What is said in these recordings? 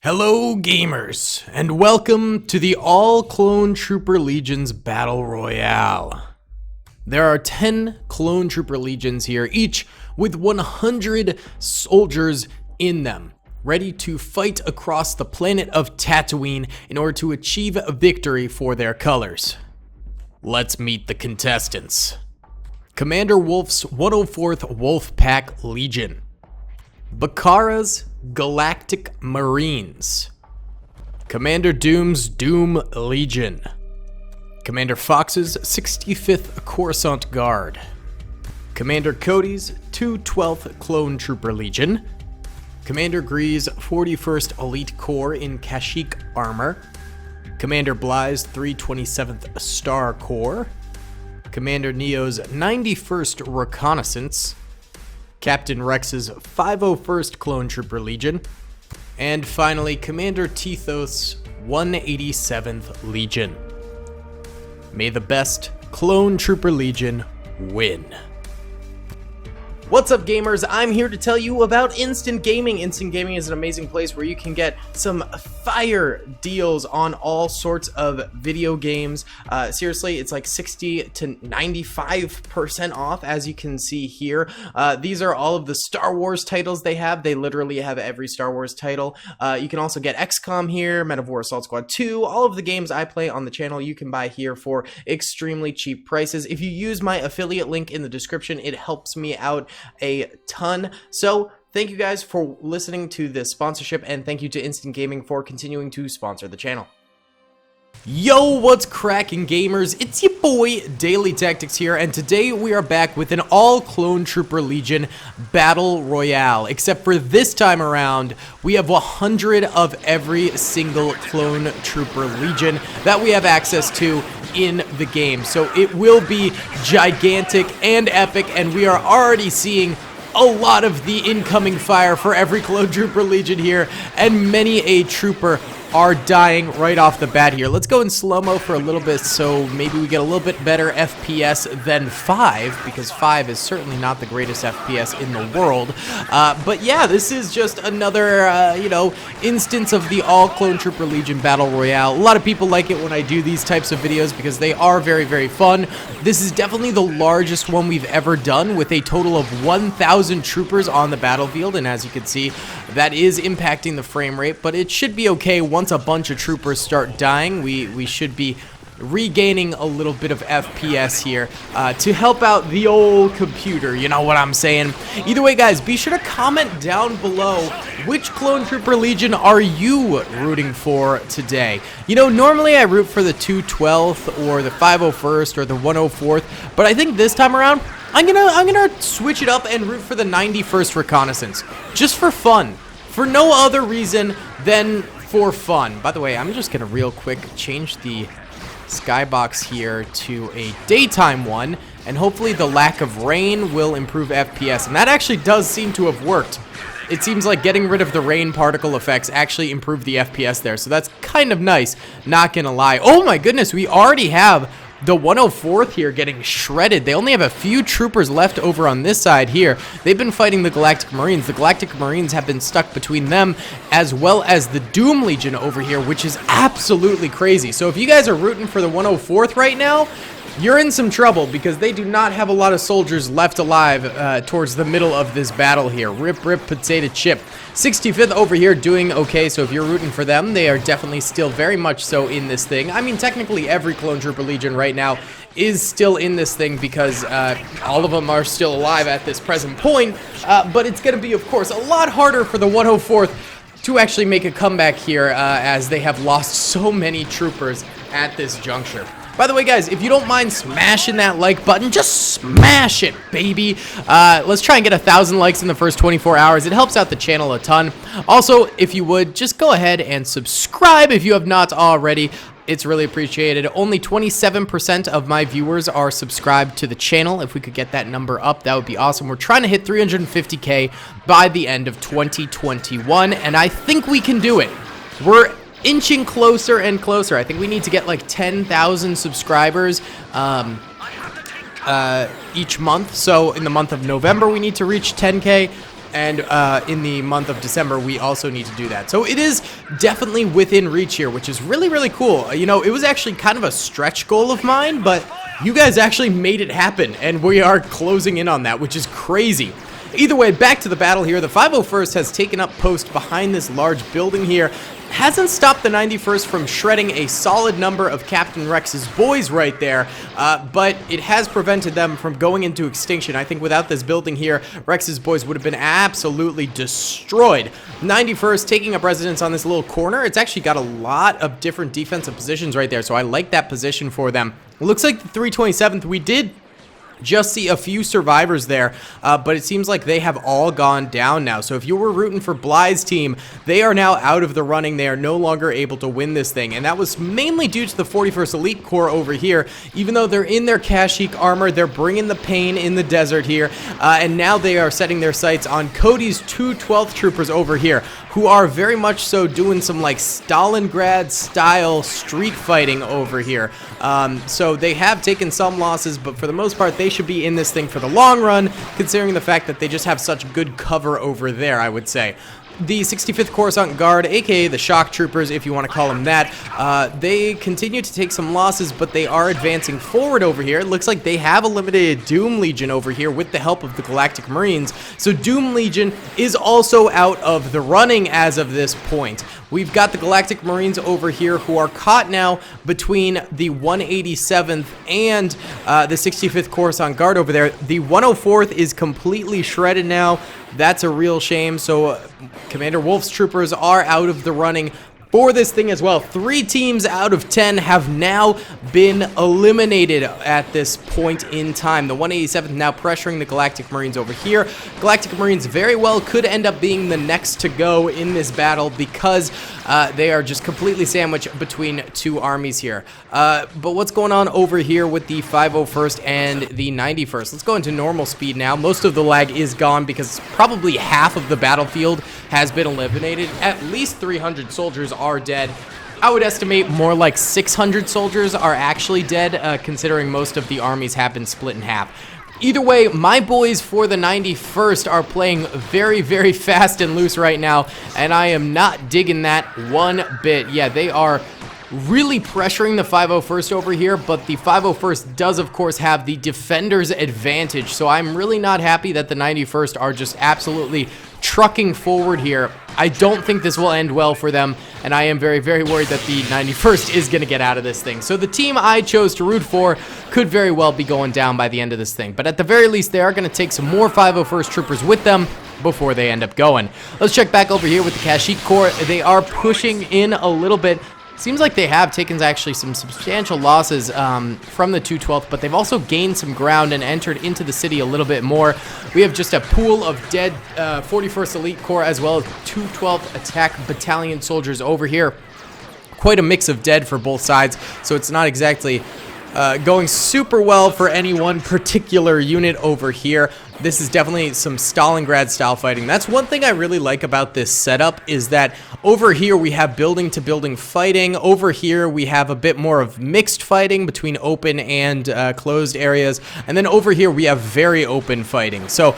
Hello gamers, and welcome to the All Clone Trooper Legions Battle Royale. There are 10 Clone Trooper Legions here, each with 100 soldiers in them, ready to fight across the planet of Tatooine in order to achieve a victory for their colors. Let's meet the contestants. Commander Wolf's 104th Wolf Pack Legion. Bakara's Galactic Marines. Commander Doom's Doom Legion. Commander Fox's 65th Coruscant Guard. Commander Cody's 212th Clone Trooper Legion. Commander Gree's 41st Elite Corps in Kashyyyk armor. Commander Bly's 327th Star Corps. Commander Neo's 91st Reconnaissance. Captain Rex's 501st Clone Trooper Legion, and finally Commander Tethos's 187th Legion. May the best Clone Trooper Legion win. What's up gamers, I'm here to tell you about Instant Gaming. Instant Gaming is an amazing place where you can get some fire deals on all sorts of video games. Seriously, it's like 60 to 95% off, as you can see here. These are all of the Star Wars titles they have. They literally have every Star Wars title. You can also get XCOM here, Men of War Assault Squad 2, all of the games I play on the channel you can buy here for extremely cheap prices. If you use my affiliate link in the description, it helps me out a ton. So thank you guys for listening to this sponsorship, and thank you to Instant Gaming for continuing to sponsor the channel. Yo, what's cracking gamers? It's your boy Daily Tactics here, and today we are back with an all Clone Trooper Legion Battle Royale. Except for this time around, we have 100 of every single Clone Trooper Legion that we have access to in the game. So it will be gigantic and epic, and we are already seeing a lot of the incoming fire for every Clone Trooper Legion here, and many a trooper are dying right off the bat here. Let's go in slow-mo for a little bit so maybe we get a little bit better FPS than 5, because 5 is certainly not the greatest FPS in the world. But yeah, this is just another, instance of the all Clone Trooper Legion Battle Royale. A lot of people like it when I do these types of videos because they are very, very fun. This is definitely the largest one we've ever done, with a total of 1,000 troopers on the battlefield, and as you can see, that is impacting the frame rate, but it should be okay. Once a bunch of troopers start dying, we should be regaining a little bit of FPS here to help out the old computer, you know what I'm saying? Either way, guys, be sure to comment down below which Clone Trooper Legion are you rooting for today. You know, normally I root for the 212th or the 501st or the 104th, but I think this time around I'm gonna switch it up and root for the 91st Reconnaissance, just for fun, for no other reason than for fun. By the way, I'm just gonna real quick change the skybox here to a daytime one, and hopefully the lack of rain will improve FPS, and that actually does seem to have worked. It seems like getting rid of the rain particle effects actually improved the FPS there, so that's kind of nice, not gonna lie. Oh my goodness, we already have the 104th here getting shredded. They only have a few troopers left over on this side here. They've been fighting the Galactic Marines. The Galactic Marines have been stuck between them as well as the Doom Legion over here, which is absolutely crazy. So if you guys are rooting for the 104th right now, you're in some trouble, because they do not have a lot of soldiers left alive towards the middle of this battle here. Rip, rip, potato chip. 65th over here doing okay, so if you're rooting for them, they are definitely still very much so in this thing. I mean, technically every Clone Trooper Legion right now is still in this thing, because all of them are still alive at this present point, but it's going to be, of course, a lot harder for the 104th to actually make a comeback here, as they have lost so many troopers at this juncture. By the way, guys, if you don't mind smashing that like button, just smash it, baby. Let's try and get 1,000 likes in the first 24 hours. It helps out the channel a ton. Also, if you would, just go ahead and subscribe if you have not already. It's really appreciated. Only 27% of my viewers are subscribed to the channel. If we could get that number up, that would be awesome. We're trying to hit 350K by the end of 2021, and I think we can do it. We're inching closer and closer. I think we need to get like 10,000 subscribers each month. So in the month of November, we need to reach 10K. And in the month of December, we also need to do that. So it is definitely within reach here, which is really, really cool. You know, it was actually kind of a stretch goal of mine, but you guys actually made it happen, and we are closing in on that, which is crazy. Either way, back to the battle here. The 501st has taken up post behind this large building here. Hasn't stopped the 91st from shredding a solid number of Captain Rex's boys right there, but it has prevented them from going into extinction. I think without this building here, Rex's boys would have been absolutely destroyed. 91st taking up residence on this little corner. It's actually got a lot of different defensive positions right there, so I like that position for them. It looks like the 327th, we did just see a few survivors there, but it seems like they have all gone down now. So if you were rooting for Bly's team, they are now out of the running. They are no longer able to win this thing, and that was mainly due to the 41st Elite Corps over here. Even though they're in their Kashyyyk armor, they're bringing the pain in the desert here, and now they are setting their sights on Cody's 212th troopers over here, who are very much so doing some like Stalingrad style street fighting over here. So they have taken some losses, but for the most part they should be in this thing for the long run, considering the fact that they just have such good cover over there, I would say. The 65th Coruscant Guard, aka the Shock Troopers, if you want to call them that, they continue to take some losses, but they are advancing forward over here. It looks like they have eliminated Doom Legion over here with the help of the Galactic Marines. So Doom Legion is also out of the running as of this point. We've got the Galactic Marines over here who are caught now between the 187th and the 65th Coruscant Guard over there. The 104th is completely shredded now. That's a real shame. So Commander Wolf's troopers are out of the running for this thing as well. 3 teams out of 10 have now been eliminated at this point in time. The 187th now pressuring the Galactic Marines over here. Galactic Marines very well could end up being the next to go in this battle because they are just completely sandwiched between two armies here. But what's going on over here with the 501st and the 91st? Let's go into normal speed now. Most of the lag is gone because probably half of the battlefield has been eliminated. At least 300 soldiers are dead. I would estimate more like 600 soldiers are actually dead, considering most of the armies have been split in half. Either way, my boys for the 91st are playing very, very fast and loose right now, and I am not digging that one bit. Yeah, they are really pressuring the 501st over here, but the 501st does, of course, have the defender's advantage, so I'm really not happy that the 91st are just absolutely trucking forward here. I don't think this will end well for them, and I am very, very worried that the 91st is going to get out of this thing. So the team I chose to root for could very well be going down by the end of this thing, but at the very least, they are going to take some more 501st troopers with them before they end up going. Let's check back over here with the Kashyyyk Corps. They are pushing in a little bit. Seems like they have taken actually some substantial losses from the 212th, but they've also gained some ground and entered into the city a little bit more. We have just a pool of dead 41st Elite Corps as well as 212th Attack Battalion soldiers over here. Quite a mix of dead for both sides, so it's not exactly going super well for any one particular unit over here. This is definitely some Stalingrad style fighting. That's one thing I really like about this setup, is that over here we have building to building fighting. Over here we have a bit more of mixed fighting between open and closed areas. And then over here we have very open fighting. So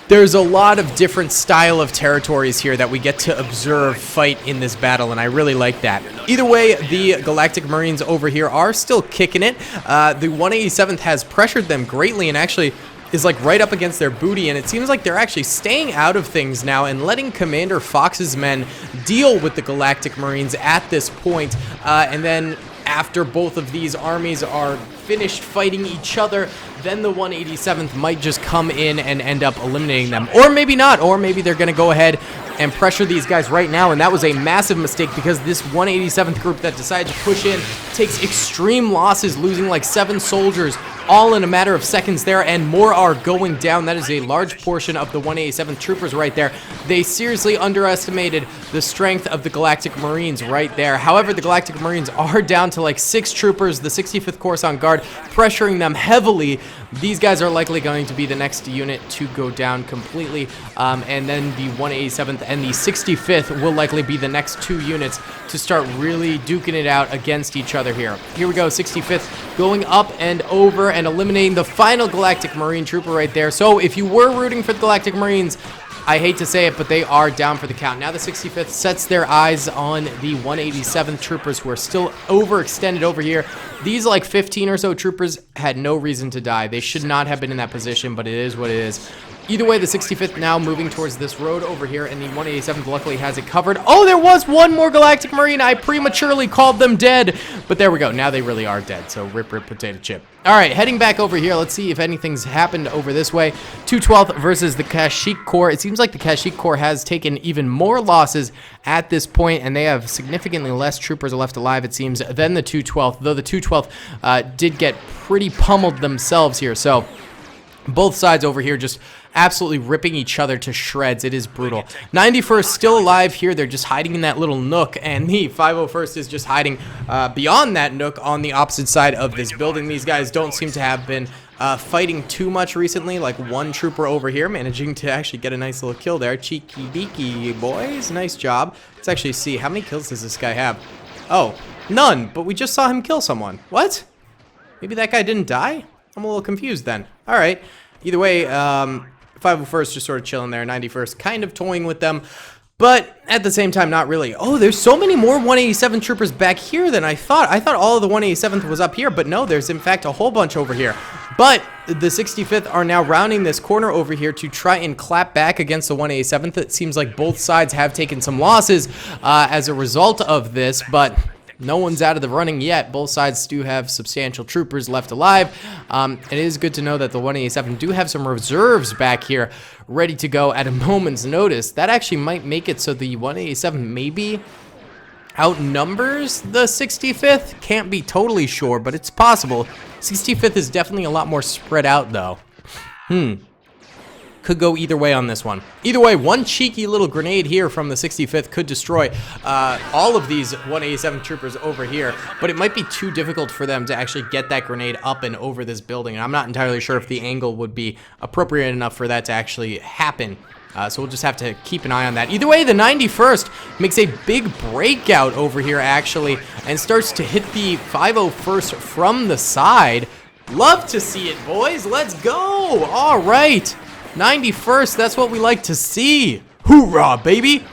there's a lot of different style of territories here that we get to observe fight in this battle, and I really like that. Either way, the Galactic Marines over here are still kicking it. The 187th has pressured them greatly and actually is like right up against their booty, and it seems like they're actually staying out of things now and letting Commander Fox's men deal with the Galactic Marines at this point. And then after both of these armies are finished fighting each other, then the 187th might just come in and end up eliminating them. Or maybe not, or maybe they're going to go ahead and pressure these guys right now, and that was a massive mistake because this 187th group that decided to push in takes extreme losses, losing like 7 soldiers all in a matter of seconds there, and more are going down. That is a large portion of the 187th troopers right there. They seriously underestimated the strength of the Galactic Marines right there. However, the Galactic Marines are down to like 6 troopers, the 65th Coruscant Guard pressuring them heavily. These guys are likely going to be the next unit to go down completely, and then the 187th and the 65th will likely be the next 2 units to start really duking it out against each other here. Here we go, 65th going up and over and eliminating the final Galactic Marine trooper right there. So if you were rooting for the Galactic Marines, I hate to say it, but they are down for the count. Now the 65th sets their eyes on the 187th troopers, who are still overextended over here. These like 15 or so troopers had no reason to die. They should not have been in that position, but it is what it is. Either way, the 65th now moving towards this road over here, and the 187th luckily has it covered. Oh, there was one more Galactic Marine. I prematurely called them dead, but there we go. Now they really are dead, so rip, potato chip. All right, heading back over here. Let's see if anything's happened over this way. 212th versus the Kashyyyk Corps. It seems like the Kashyyyk Corps has taken even more losses at this point, and they have significantly less troopers left alive, it seems, than the 212th, though the 212th did get pretty pummeled themselves here. So both sides over here just absolutely ripping each other to shreds. It is brutal. 91st still alive here. They're just hiding in that little nook, and the 501st is just hiding beyond that nook on the opposite side of this building. These guys don't seem to have been fighting too much recently. Like one trooper over here managing to actually get a nice little kill there. Cheeky beaky, boys. Nice job. Let's actually see. How many kills does this guy have? Oh, none. But we just saw him kill someone. What? Maybe that guy didn't die? I'm a little confused then. All right. Either way, 501st just sort of chilling there. 91st kind of toying with them, but at the same time, not really. Oh, there's so many more 187 troopers back here than I thought. I thought all of the 187th was up here, but no, there's in fact a whole bunch over here. But the 65th are now rounding this corner over here to try and clap back against the 187th. It seems like both sides have taken some losses as a result of this, but no one's out of the running yet. Both sides do have substantial troopers left alive. It is good to know that the 187 do have some reserves back here ready to go at a moment's notice. That actually might make it so the 187 maybe outnumbers the 65th. Can't be totally sure, but it's possible. 65th is definitely a lot more spread out, though. Could go either way on this one. Either way, one cheeky little grenade here from the 65th could destroy all of these 187 troopers over here, but it might be too difficult for them to actually get that grenade up and over this building, and I'm not entirely sure if the angle would be appropriate enough for that to actually happen. So we'll just have to keep an eye on that. Either way, the 91st makes a big breakout over here, actually, and starts to hit the 501st from the side. Love to see it, boys. Let's go. All right. 91st, that's what we like to see. Hoorah, baby.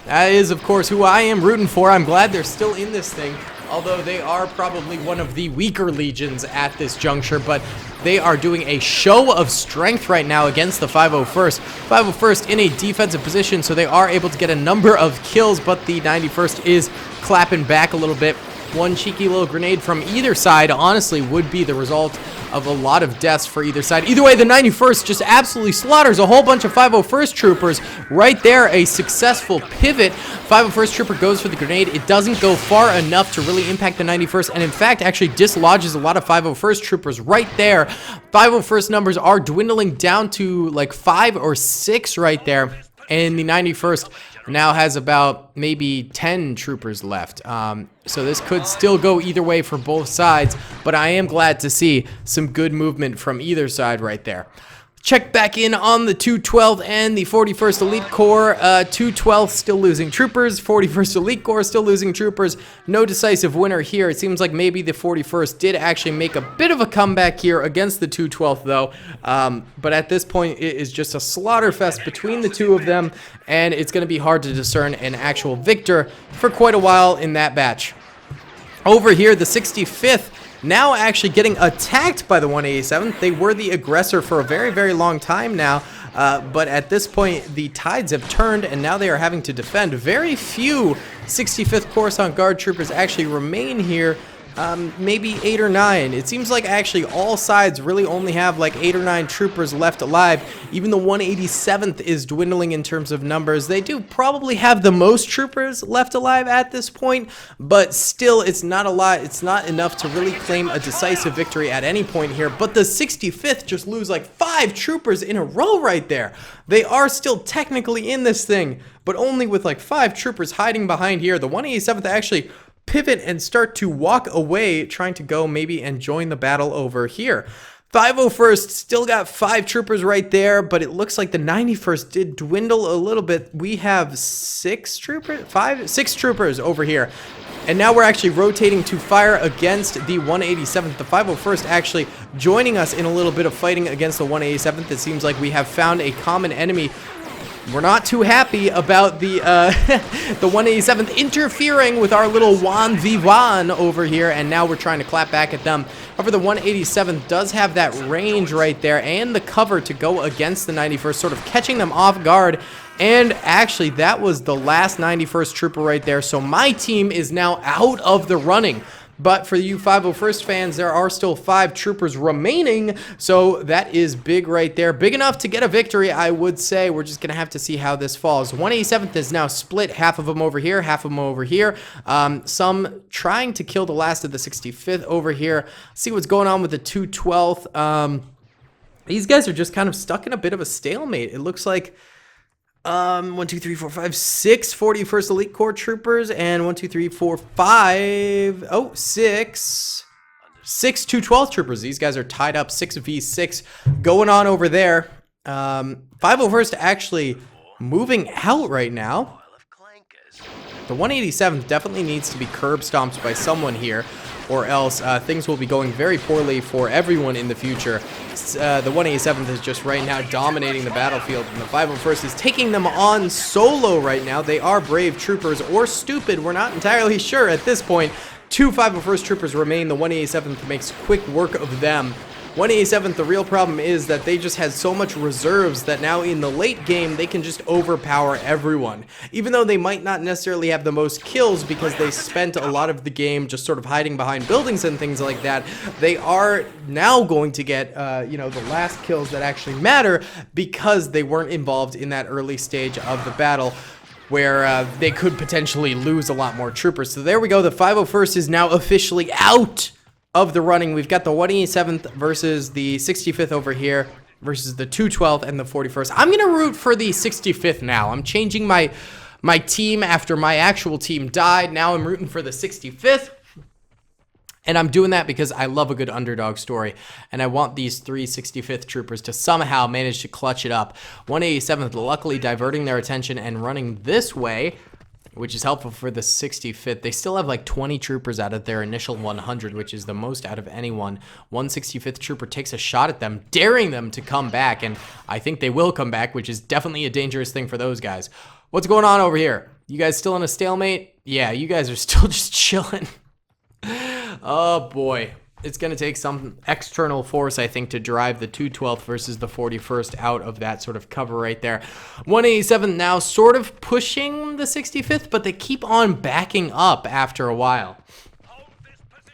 That is, of course, who I am rooting for. I'm glad they're still in this thing, although they are probably one of the weaker legions at this juncture, but they are doing a show of strength right now against the 501st. 501st in a defensive position, so they are able to get a number of kills, but the 91st is clapping back a little bit. One cheeky little grenade from either side, honestly, would be the result of a lot of deaths for either side. Either way, the 91st just absolutely slaughters a whole bunch of 501st troopers right there. A successful pivot. 501st trooper goes for the grenade. It doesn't go far enough to really impact the 91st, and in fact actually dislodges a lot of 501st troopers right there. 501st numbers are dwindling down to like 5 or 6 right there, and the 91st now has about maybe 10 troopers left. So this could still go either way for both sides, but I am glad to see some good movement from either side right there. Check back in on the 212th and the 41st Elite Corps. 212th still losing troopers. 41st Elite Corps still losing troopers. No decisive winner here. It seems like maybe the 41st did actually make a bit of a comeback here against the 212th, though. But at this point, it is just a slaughter fest between the two of them, and it's going to be hard to discern an actual victor for quite a while in that batch. Over here, the 65th now actually getting attacked by the 187th. They were the aggressor for a very, very long time now, but at this point, the tides have turned, and now they are having to defend. Very few 65th Coruscant Guard troopers actually remain here. Maybe 8 or 9. It seems like actually all sides really only have like 8 or 9 troopers left alive. Even the 187th is dwindling in terms of numbers. They do probably have the most troopers left alive at this point, but still it's not a lot. It's not enough to really claim a decisive victory at any point here. But the 65th just lose like 5 troopers in a row right there. They are still technically in this thing, but only with like 5 troopers hiding behind here. The 187th actually pivot and start to walk away, trying to go maybe and join the battle over here. 501st still got 5 troopers right there, but it looks like the 91st did dwindle a little bit. We have 6 troopers over here. And now we're actually rotating to fire against the 187th. The 501st actually joining us in a little bit of fighting against the 187th. It seems like we have found a common enemy We're not too happy about the the 187th interfering with our little 1v1 over here, and now we're trying to clap back at them. However, the 187th does have that range right there and the cover to go against the 91st, sort of catching them off guard. And actually, that was the last 91st trooper right there, so my team is now out of the running. But for you 501st fans, there are still 5 troopers remaining, so that is big right there. Big enough to get a victory, I would say. We're just going to have to see how this falls. 187th is now split, half of them over here, half of them over here. Some trying to kill the last of the 65th over here. See what's going on with the 212th. These guys are just kind of stuck in a bit of a stalemate. It looks like 1, 2, 3, 4, 5, 6 41st Elite Corps troopers, and 1, 2, 3, 4, 5, oh, 6 212th troopers. These guys are tied up 6v6 going on over there. 501st actually moving out right now. The 187th definitely needs to be curb stomped by someone here, or else things will be going very poorly for everyone in the future. The 187th is just right now dominating the battlefield, and the 501st is taking them on solo right now. They are brave troopers, or stupid, we're not entirely sure at this point. 2 501st troopers remain. The 187th makes quick work of them. 187th, the real problem is that they just had so much reserves that now in the late game, they can just overpower everyone. Even though they might not necessarily have the most kills because they spent a lot of the game just sort of hiding behind buildings and things like that, they are now going to get, you know, the last kills that actually matter because they weren't involved in that early stage of the battle, where they could potentially lose a lot more troopers. So there we go. The 501st is now officially out of the running. We've got the 187th versus the 65th over here versus the 212th and the 41st. I'm going to root for the 65th now. I'm changing my team after my actual team died. Now I'm rooting for the 65th. And I'm doing that because I love a good underdog story, and I want these 3 65th troopers to somehow manage to clutch it up. 187th luckily diverting their attention and running this way, which is helpful for the 65th. They still have like 20 troopers out of their initial 100, which is the most out of anyone. 165th trooper takes a shot at them, daring them to come back, and I think they will come back, which is definitely a dangerous thing for those guys. What's going on over here? You guys still in a stalemate? Yeah, you guys are still just chilling. Oh boy. It's going to take some external force, I think, to drive the 212th versus the 41st out of that sort of cover right there. 187 now sort of pushing the 65th, but they keep on backing up after a while.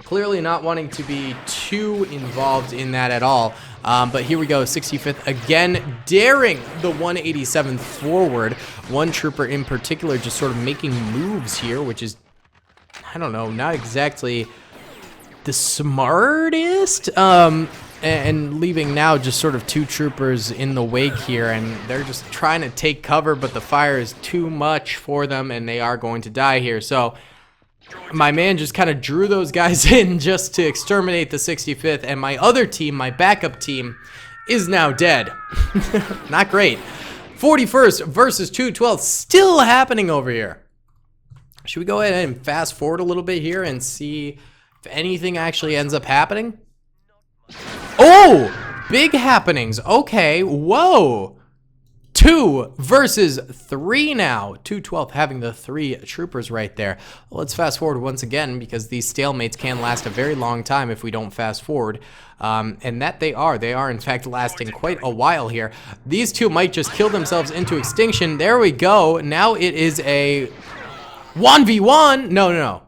Clearly not wanting to be too involved in that at all. But here we go, 65th again daring the 187th forward. One trooper in particular just sort of making moves here, which is, I don't know, not exactly the smartest, and leaving now just sort of 2 troopers in the wake here, and they're just trying to take cover, but the fire is too much for them and they are going to die here. So my man just kind of drew those guys in just to exterminate the 65th, and my other team, my backup team, is now dead. Not great. 41st versus 212th still happening over here. Should we go ahead and fast forward a little bit here and see if anything actually ends up happening? Oh, big happenings. Okay, whoa. 2 versus 3 now. 212th having the 3 troopers right there. Well, let's fast forward once again, because these stalemates can last a very long time if we don't fast forward. And that they are. They are, in fact, lasting quite a while here. These 2 might just kill themselves into extinction. There we go. Now it is a 1v1. No.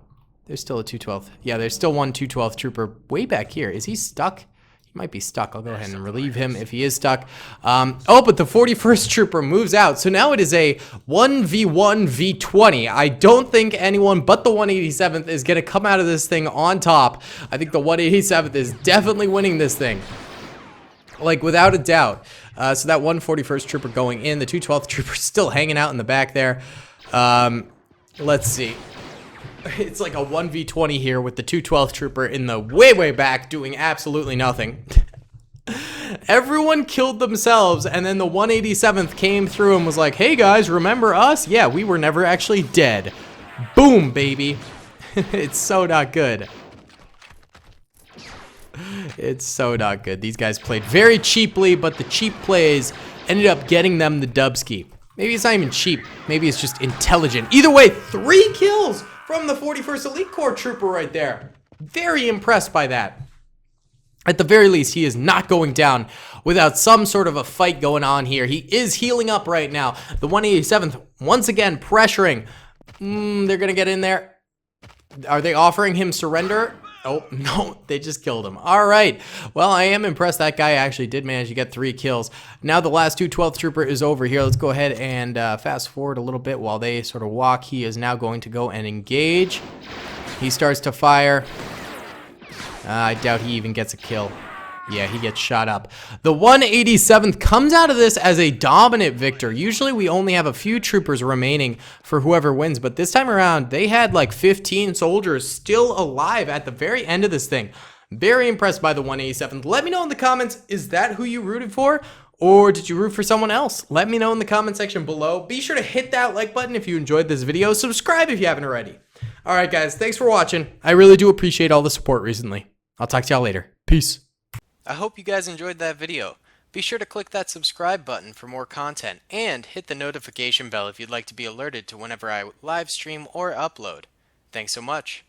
There's still a 212th. Yeah, there's still one 212th trooper way back here. Is he stuck? He might be stuck. I'll go ahead and relieve him if he is stuck. Oh, but the 41st trooper moves out. So now it is a 1v1 v20. I don't think anyone but the 187th is going to come out of this thing on top. I think the 187th is definitely winning this thing. Like, without a doubt. So that 141st trooper going in. The 212th trooper still hanging out in the back there. Let's see. It's like a 1v20 here with the 212th trooper in the way back doing absolutely nothing. Everyone killed themselves, and then the 187th came through and was like, hey guys, remember us? Yeah, we were never actually dead. Boom, baby. It's so not good. It's so not good. These guys played very cheaply, but the cheap plays ended up getting them the dubski. Maybe it's not even cheap. Maybe it's just intelligent. Either way, 3 kills from the 41st Elite Corps trooper right there. Very impressed by that. At the very least, he is not going down without some sort of a fight going on here. He is healing up right now. The 187th, once again, pressuring. They're going to get in there. Are they offering him surrender? Oh, no, they just killed him. All right. Well, I am impressed that guy actually did manage to get 3 kills. Now the last 12th trooper is over here. Let's go ahead and fast forward a little bit while they sort of walk. He is now going to go and engage. He starts to fire. I doubt he even gets a kill. Yeah, he gets shot up. The 187th comes out of this as a dominant victor. Usually we only have a few troopers remaining for whoever wins, but this time around they had like 15 soldiers still alive at the very end of this thing. Very impressed by the 187th. Let me know in the comments, is that who you rooted for? Or did you root for someone else? Let me know in the comment section below. Be sure to hit that like button if you enjoyed this video. Subscribe if you haven't already. Alright guys, thanks for watching. I really do appreciate all the support recently. I'll talk to y'all later. Peace. I hope you guys enjoyed that video. Be sure to click that subscribe button for more content and hit the notification bell if you'd like to be alerted to whenever I live stream or upload. Thanks so much.